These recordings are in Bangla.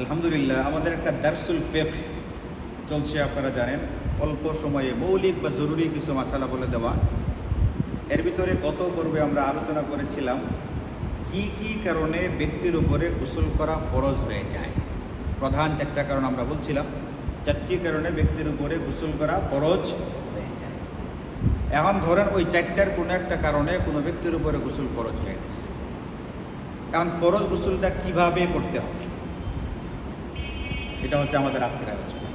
আলহামদুলিল্লাহ, আমাদের একটা দারসুল ফিকহ চলছে, আপনারা জানেন। অল্প সময়ে মৌলিক বা জরুরি কিছু মাসালা বলে দেওয়া। এর ভিতরে গত পর্বে আমরা আলোচনা করেছিলাম কি কি কারণে ব্যক্তির উপরে গোসল করা ফরজ হয়ে যায়। প্রধান চারটা কারণ আমরা বলছিলাম, চারটি কারণে ব্যক্তির উপরে গোসল করা ফরজ হয়ে যায়। এখন ধরেন ওই চারটার কোনো একটা কারণে কোনো ব্যক্তির উপরে গোসল ফরজ হয়ে গেছে। এখন ফরজ গোসলটা কিভাবে করতে হবে, এটা হচ্ছে আমাদের আজকের আলোচনা।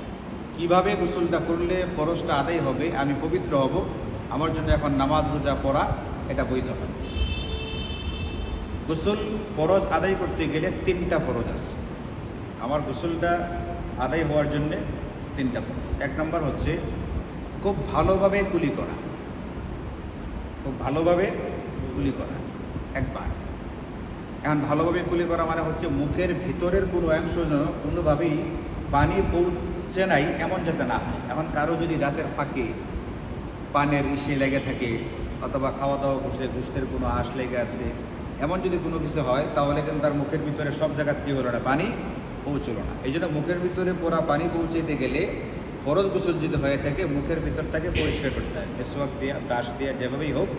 কীভাবে গোসলটা করলে ফরজটা আদায় হবে, আমি পবিত্র হব, আমার জন্য এখন নামাজ রোজা পড়া এটা বৈধ হবে। গোসল ফরজ আদায় করতে গেলে তিনটা ফরজ আছে। আমার গোসলটা আদায় হওয়ার জন্যে তিনটা ফরজ। এক নম্বর হচ্ছে খুব ভালোভাবে কুলি করা। খুব ভালোভাবে কুলি করা একবার। এখন ভালোভাবে কুলি করা মানে হচ্ছে মুখের ভিতরের কোনো অংশ যেন কোনোভাবেই পানি পৌঁছে নাই এমন যাতে না হয়। এখন কারো যদি দাঁতের ফাঁকে পানের ইসে লেগে থাকে, অথবা খাওয়া দাওয়া করছে গোস্তের কোনো আঁশ লেগে আছে, এমন যদি কোনো কিছু হয়, তাহলে কিন্তু তার মুখের ভিতরে সব জায়গা কী হলো না, পানি পৌঁছলো না। এই জন্য মুখের ভিতরে পুরা পানি পৌঁছাইতে গেলে ফরজ গোসল যদি হয়ে থাকে, মুখের ভিতরটাকে পরিষ্কার করতে হয় মেসওয়াক দিয়ে, ব্রাশ দিয়ে, যেভাবেই হোক,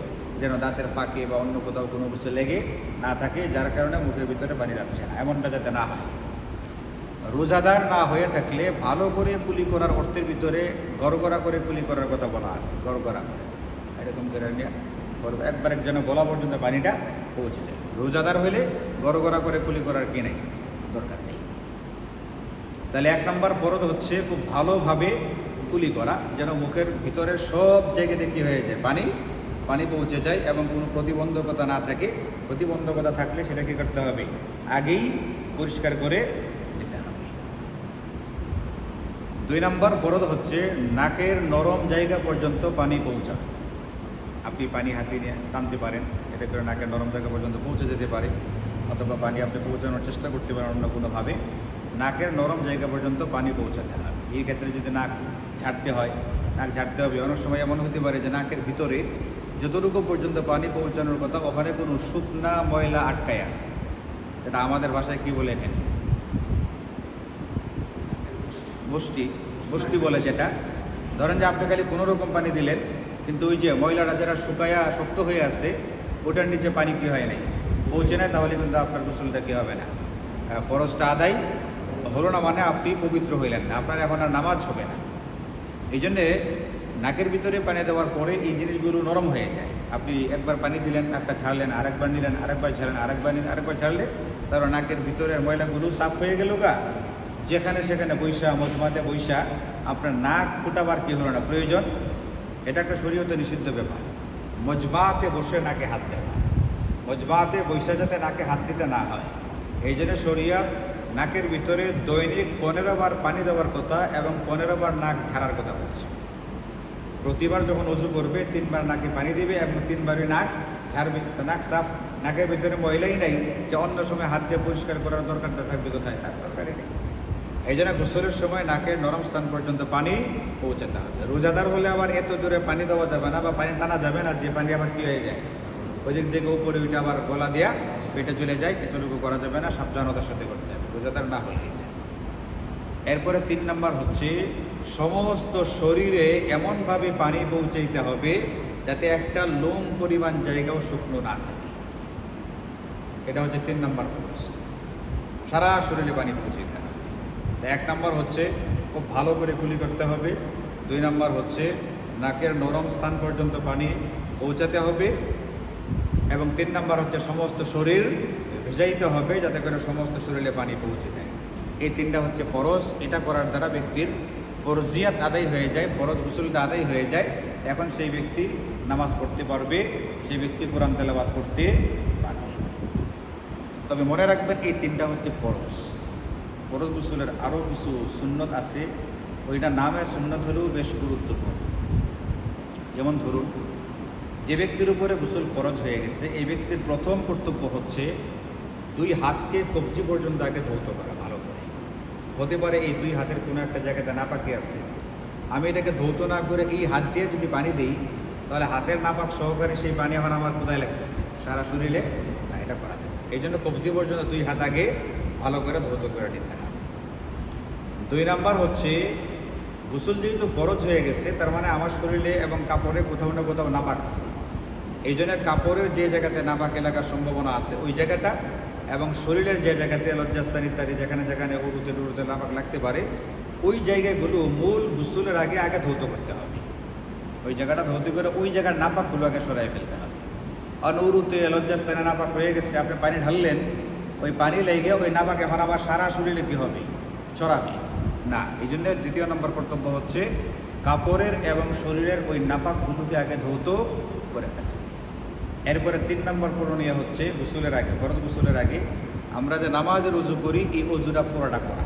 যেন দাঁতের ফাঁকে বা অন্য কোথাও কোনো কিছু লেগে না থাকে, যার কারণে মুখের ভিতরে পানি যাচ্ছে না, এমনটা যাতে না হয়। রোজাদার না হয়ে থাকলে ভালো করে কুলি করার অর্থের ভিতরে গড়গড়া করে কুলি করার কথা বলা আছে। গড়গড়া করে এরকম করে একবার যেন গলা পর্যন্ত পানিটা পৌঁছে যায়। রোজাদার হলে গড়গড়া করে কুলি করার কি নেই, দরকার নেই। তাহলে এক নম্বর ফরজ হচ্ছে খুব ভালোভাবে কুলি করা, যেন মুখের ভিতরে সব জায়গাতে কী হয়ে যায়, পানি পৌঁছে যায় এবং কোনো প্রতিবন্ধকতা না থাকে। প্রতিবন্ধকতা থাকলে সেটা কী করতে হবে, আগেই পরিষ্কার করে নিতে হবে। দুই নম্বর ফরজ হচ্ছে নাকের নরম জায়গা পর্যন্ত পানি পৌঁছানো। আপনি পানি হাতে নিয়ে টানতে পারেন, এতে করে নাকের নরম জায়গা পর্যন্ত পৌঁছে যেতে পারে, অথবা পানি আপনি পৌঁছানোর চেষ্টা করতে পারেন অন্য কোনোভাবে। নাকের নরম জায়গা পর্যন্ত পানি পৌঁছাতে হবে। এই ক্ষেত্রে যদি নাক ঝাড়তে হয়, নাক ঝাড়তে হবে। অনেক সময় এমন হতে পারে যে নাকের ভিতরে যতটুকু পর্যন্ত পানি পৌঁছানোর কথা, ওখানে কোনো শুকনা ময়লা আটকায় আছে। এটা আমাদের ভাষায় কি বলে, এখানে বষ্টি বলে। যেটা ধরেন যে আপনি খালি কোনো রকম পানি দিলেন, কিন্তু ওই যে ময়লাটা যারা শুকায়া শক্ত হয়ে আছে, ওটার নিচে পানি কি হয় নাই, পৌঁছে নেয়, তাহলে কিন্তু আপনার গোসলটা কী হবে না, ফরজটা আদায় হলো না, মানে আপনি পবিত্র হইলেন না, আপনার এখন আর নামাজ হবে না। এই জন্যে নাকের ভিতরে পানি দেওয়ার পরে এই জিনিসগুলো নরম হয়ে যায়। আপনি একবার পানি দিলেন, একটা ছাড়লেন, আরেকবার নিলেন, আরেকবার ছাড়লেন, আরেকবার নিলেন, আরেকবার ছাড়লে তারপর নাকের ভিতরের ময়লাগুলো সাফ হয়ে গেল গা। যেখানে সেখানে বৈশা, মজমাতে বৈশা আপনার নাক ফুটাবার কী হলো না, প্রয়োজন। এটা একটা শরীয়তে নিষিদ্ধ ব্যাপার। মজমাতে বসে নাকে হাত দেওয়া, মজমাতে বৈশা যাতে নাকে হাত দিতে না হয়, এই জন্য শরীয়ত নাকের ভিতরে দৈনিক 15 বার পানি দেওয়ার কথা এবং 15 বার নাক ঝাড়ার কথা বলছে। প্রতিবার যখন অজু করবে 3 বার নাকে পানি দিবে এবং 3 বারই নাক ঝাড়বে। নাক সাফ, নাকের ভিতরে ময়লাই নাই যে অন্য সময় হাত দিয়ে পরিষ্কার করার দরকারটা থাকবে কোথায়, তার দরকারই নেই। এই জন্য গোসলের সময় নাকের নরম স্থান পর্যন্ত পানি পৌঁছাতে হবে। রোজাদার হলে আবার এত জোরে পানি দেওয়া যাবে না বা পানি টানা যাবে না, যে পানি আবার কী হয়ে যায়, ওই দিক থেকে উপরে ওইটা আবার গলা দেওয়া পেটে চলে যায়, এতটুকু করা যাবে না, সাবধানতার সাথে করতে হবে রোজাদার না হলে। এরপরে 3 নম্বর হচ্ছে সমস্ত শরীরে এমনভাবে পানি পৌঁছাইতে হবে যাতে একটা লোম পরিমাণ জায়গাও শুকনো না থাকে। এটা হচ্ছে 3 নম্বর ফরজ, সারা শরীরে পানি পৌঁছাইতে হবে। 1 নম্বর হচ্ছে খুব ভালো করে কুলি করতে হবে। 2 নম্বর হচ্ছে নাকের নরম স্থান পর্যন্ত পানি পৌঁছাতে হবে এবং 3 নম্বর হচ্ছে সমস্ত শরীর ভেজাইতে হবে যাতে করে সমস্ত শরীরে পানি পৌঁছে যায়। এই 3টা হচ্ছে ফরজ। এটা করার দ্বারা ব্যক্তির ফরজিয়াত আদায় হয়ে যায়, ফরজ গোসলটা আদায় হয়ে যায়। এখন সেই ব্যক্তি নামাজ পড়তে পারবে, সেই ব্যক্তি কোরআন তেলাওয়াত করতে পারবে। তবে মনে রাখবেন, এই 3টা হচ্ছে ফরজ। ফরজ গোসলের আরও কিছু সুন্নত আছে, ওইটা নামে সুন্নত হলেও বেশ গুরুত্বপূর্ণ। যেমন ধরুন, যে ব্যক্তির উপরে গোসল ফরজ হয়ে গেছে, এই ব্যক্তির প্রথম কর্তব্য হচ্ছে 2 হাতকে কবজি পর্যন্ত আগে ধৌত করা ভালো করে। হতে পারে এই 2 হাতের কোনো একটা জায়গাতে নাপাকি আছে, আমি এটাকে ধৌত না করে এই হাত দিয়ে যদি পানি দিই, তাহলে হাতের নাপাক সহকারে সেই পানি এখন আমার কোথায় লাগতেছে, সারা শরীরে না, এটা করা যাবে। এই জন্য কবজি পর্যন্ত 2 হাত আগে ভালো করে ধৌত করে নিতে হবে। 2 নাম্বার হচ্ছে গোসল যেহেতু ফরজ হয়ে গেছে, তার মানে আমার শরীরে এবং কাপড়ে কোথাও না কোথাও নাপাক আছে। এই জন্য কাপড়ের যে জায়গাতে নাপাক এলাকার সম্ভাবনা আছে ওই জায়গাটা, এবং শরীরের যে জায়গাতে লজ্জাস্থান ইত্যাদি যেখানে যেখানে উরুতে টুরুতে নাপাক লাগতে পারে ওই জায়গাগুলো মূল গোসলের আগে ধৌত করতে হবে। ওই জায়গাটা ধৌত করে ওই জায়গার নাপাকগুলো আগে সরাই ফেলতে হবে। আর উরুতে লজ্জাস্থানে নাপাক হয়ে গেছে, আপনি পানি ঢাললেন, ওই পানি লেগে ওই নাপাক এখন আবার সারা শরীরে কী হবে, ছড়াবে না। এই জন্য 2 নম্বর কর্তব্য হচ্ছে কাপড়ের এবং শরীরের ওই নাপাকগুলোকে আগে ধৌত করে ফেলা। এরপরে 3 নম্বর করণীয় হচ্ছে গোসলের আগে, ফরজ গোসলের আগে আমরা যে নামাজের উজু করি এই উজুটা পুরোটা করা।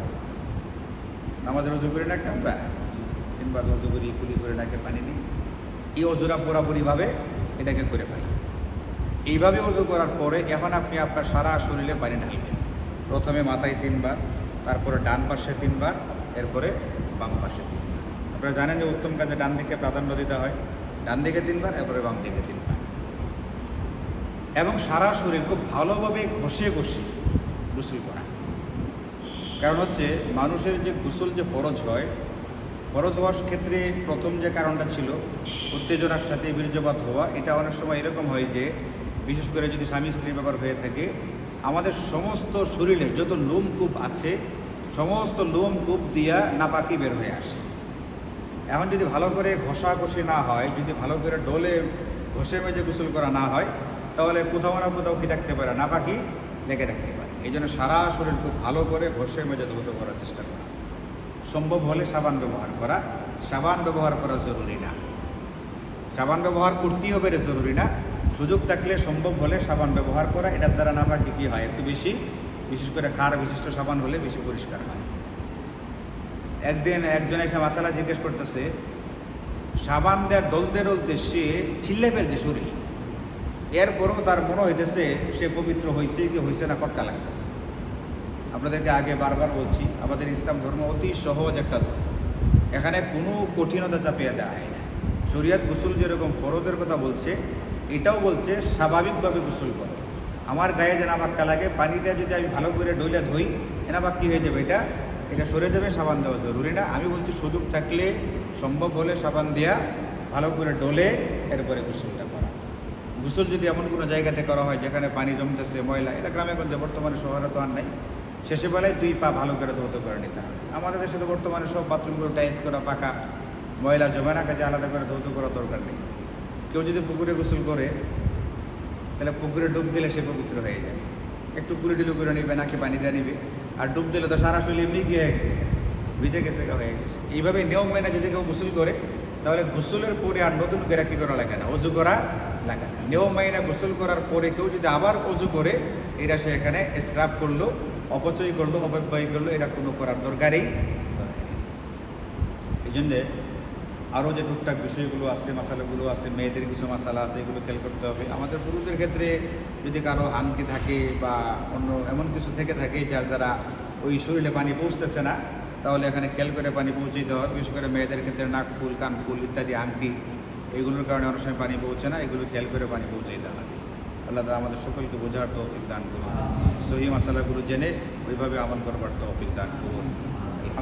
নামাজের উজু করি না আমরা 3 বার উজু করি, কুলি করে নাকে পানি দিই, এই উজুটা পুরোপুরিভাবে এটাকে করে ফেলা। এইভাবে উজু করার পরে এখন আপনি আপনার সারা শরীরে পানি ঢালবেন। প্রথমে মাথায় 3 বার, তারপরে ডান পাশে 3 বার, এরপরে বাম পাশে 3 বার। আপনারা জানেন যে উত্তম কাজে ডান দিকে প্রাধান্য দিতে হয়, ডান দিকে 3 বার, এরপরে বাম দিকে 3 বার। এবং সারা শরীর খুব ভালোভাবে ঘষে গোসল করা। কারণ হচ্ছে মানুষের যে গোসল যে ফরজ হয়, ফরজ হওয়ার ক্ষেত্রে প্রথম যে কারণটা ছিল উত্তেজনার সাথে বীর্যপাত হওয়া, এটা অনেক সময় এরকম হয় যে বিশেষ করে যদি স্বামী স্ত্রী ব্যাপার হয়ে থাকে, আমাদের সমস্ত শরীরে যত লোমকূপ আছে সমস্ত লোমকূপ দিয়া নাপাকি বের হয়ে আসে। এখন যদি ভালো করে ঘষাঘষি না হয়, যদি ভালো করে ডোলে ঘষে মেজে গোসল করা না হয়, তাহলে কোথাও না কোথাও কি থাকতে পারে, নাপাকি লেগে থাকতে পারে। এই জন্য সারা শরীর খুব ভালো করে ঘষে মেজে ধৌত করার চেষ্টা করা। সম্ভব হলে সাবান ব্যবহার করা। সাবান ব্যবহার করা জরুরি না, সাবান ব্যবহার করতেই হবে এটা জরুরি না। সুযোগ থাকলে সম্ভব হলে সাবান ব্যবহার করা, এটার দ্বারা নাপাকি কী হয় একটু বেশি, বিশেষ করে ক্ষার বিশিষ্ট সাবান হলে বেশি পরিষ্কার হয়। একদিন একজন এসে মাসালা জিজ্ঞেস করতেছে, সাবান দেওয়ার ডলতে সে ছিল্লে ফেলছে শরীর, এরপরেও তার মনে হইতেছে সে পবিত্র হয়েছে কি হয়েছে না কটকা লাগতেছে। আপনাদেরকে আগে বারবার বলছি, আমাদের ইসলাম ধর্ম অতি সহজ একটা ধর্ম, এখানে কোনো কঠিনতা চাপিয়ে দেওয়া হয় না। শরীয়ত গোসল যেরকম ফরজের কথা বলছে, এটাও বলছে স্বাভাবিকভাবে গোসল করো। আমার গায়ে যে নাপাকটা লাগে, পানি দিয়ে যদি আমি ভালো করে ডইলে ধুই, এ নাপাক কী হয়ে যাবে, এটা সরে যাবে, সাবান দেওয়া জরুরি না। আমি বলছি সুযোগ থাকলে সম্ভব হলে সাবান দেওয়া, ভালো করে ডলে এরপরে গোসলটা করা। গোসল যদি এমন কোনো জায়গাতে করা হয় যেখানে পানি জমতেছে, ময়লা, এটা গ্রামে গঞ্জে, বর্তমানে শহরে তো আর নাই, শেষে বেলায় 2 পা ভালো করে ধৌত করে নিতে হবে। আমাদের দেশে তো বর্তমানে সব বাথরুমগুলো টাইলস করা, পাকা, ময়লা জমে না, কাজে আলাদা করে ধৌত করার দরকার নেই। কেউ যদি পুকুরে গোসল করে তাহলে পুকুরে ডুব দিলে সে পবিত্র হয়ে যাবে। একটু কুলিডিলু করে নিবে, নাকি পানি দিয়ে নিবে, আর ডুব দিলে তো সারা শরীর এমনি গিয়ে গেছে, ভিজে গেছে, হয়ে গেছে। এইভাবে নিয়ম মেনে যদি কেউ গোসল করে তাহলে গোসলের পরে আর নতুন করে কী করা লাগে না, অজু করা লাগে না। নিয়ম মেনে গোসল করার পরে কেউ যদি আবার অজু করে, এটা সে এখানে ইসরাফ করলো, অপচয় করলো, অপব্যয় করলো, এটা কোনো করার দরকারই। এই জন্যে আরও যে টুকটাক বিষয়গুলো আছে, মশালাগুলো আছে, মেয়েদের কিছু মশালা আছে, এগুলো খেয়াল করতে হবে। আমাদের পুরুষদের ক্ষেত্রে যদি কারো আংটি থাকে বা অন্য এমন কিছু থেকে থাকে যার দ্বারা ওই শরীরে পানি পৌঁছতেছে না, তাহলে এখানে খেয়াল করে পানি পৌঁছে দিতে হবে। বিশেষ করে মেয়েদের ক্ষেত্রে নাক ফুল, কান ফুল ইত্যাদি আংটি, এগুলোর কারণে অনেক সময় পানি পৌঁছে না, এগুলো খেয়াল করে পানি পৌঁছে দিতে হবে। আল্লাহ তাআলা আমাদের সকলকে বোঝার তৌফিক দান করুন, সহি মশালাগুলো জেনে ওইভাবে আমল করবার তৌফিক দান করুন।